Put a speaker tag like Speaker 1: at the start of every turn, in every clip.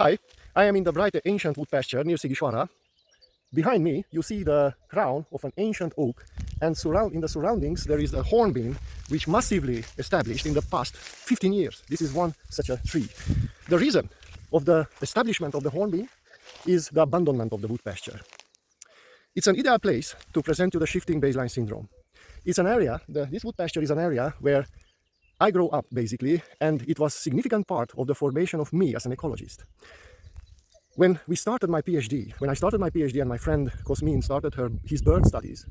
Speaker 1: Hi, I am in the bright ancient wood pasture near Sigishwara. Behind me, you see the crown of an ancient oak, and in the surroundings there is a hornbeam which massively established in the past 15 years. This is one such a tree. The reason of the establishment of the hornbeam is the abandonment of the wood pasture. It's an ideal place to present you the shifting baseline syndrome. It's an area, this wood pasture is an area where I grew up basically, and it was a significant part of the formation of me as an ecologist. When I started my PhD and my friend Cosmin started his bird studies,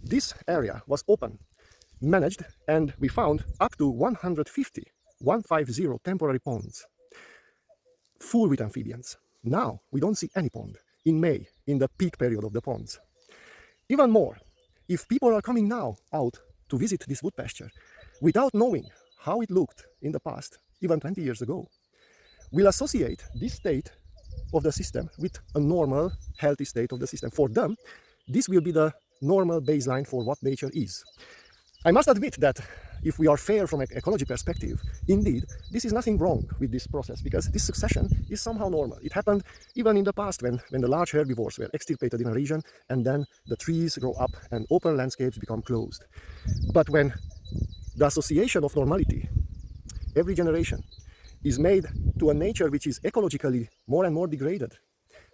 Speaker 1: this area was open, managed, and we found up to 150 temporary ponds, full with amphibians. Now we don't see any pond in May, in the peak period of the ponds. Even more, if people are coming now out to visit this wood pasture without knowing how it looked in the past, even 20 years ago, will associate this state of the system with a normal, healthy state of the system. For them, this will be the normal baseline for what nature is. I must admit that if we are fair from an ecology perspective, indeed, this is nothing wrong with this process, because this succession is somehow normal. It happened even in the past when the large herbivores were extirpated in a region, and then the trees grow up and open landscapes become closed. But when the association of normality, every generation, is made to a nature which is ecologically more and more degraded,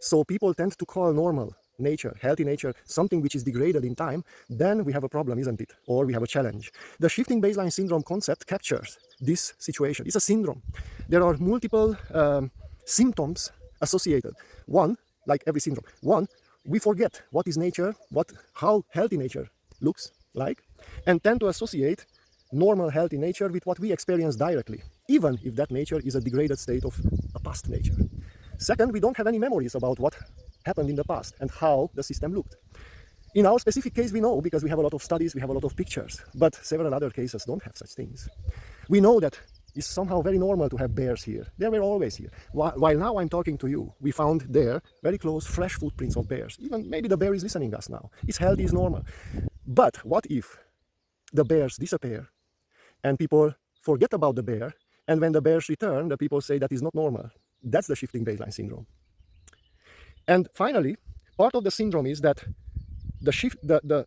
Speaker 1: so people tend to call normal nature, healthy nature, something which is degraded in time, then we have a problem, isn't it? Or we have a challenge. The shifting baseline syndrome concept captures this situation. It's a syndrome. There are multiple symptoms associated. One, like every syndrome, we forget what is nature, how healthy nature looks like, and tend to associate normal healthy nature with what we experience directly, even if that nature is a degraded state of a past nature. Second, we don't have any memories about what happened in the past and how the system looked. In our specific case, we know because we have a lot of studies, we have a lot of pictures, but several other cases don't have such things. We know that it's somehow very normal to have bears here. They were always here. While now I'm talking to you, we found there very close fresh footprints of bears. Even maybe the bear is listening us now. It's healthy, it's normal. But what if the bears disappear and people forget about the bear, and when the bears return, the people say that is not normal? That's the shifting baseline syndrome. And finally, part of the syndrome is that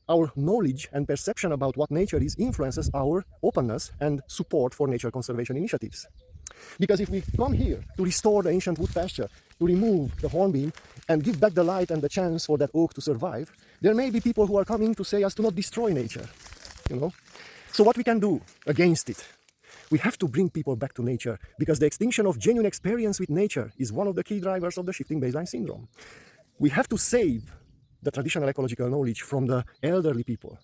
Speaker 1: our knowledge and perception about what nature is influences our openness and support for nature conservation initiatives. Because if we come here to restore the ancient wood pasture, to remove the hornbeam and give back the light and the chance for that oak to survive, there may be people who are coming to say us to not destroy nature, So what we can do against it? We have to bring people back to nature, because the extinction of genuine experience with nature is one of the key drivers of the shifting baseline syndrome. We have to save the traditional ecological knowledge from the elderly people.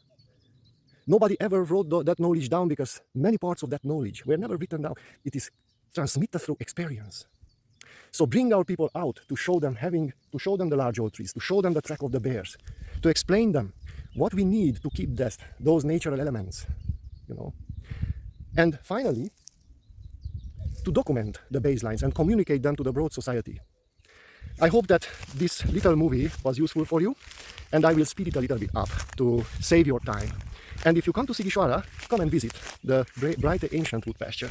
Speaker 1: Nobody ever wrote that knowledge down, because many parts of that knowledge were never written down. It is transmitted through experience. So bring our people out to show them the large oak trees, to show them the track of the bears, to explain them what we need to keep those natural elements, And finally, to document the baselines and communicate them to the broad society. I hope that this little movie was useful for you, and I will speed it a little bit up to save your time. And if you come to Sigishwara, come and visit the bright ancient wood pasture.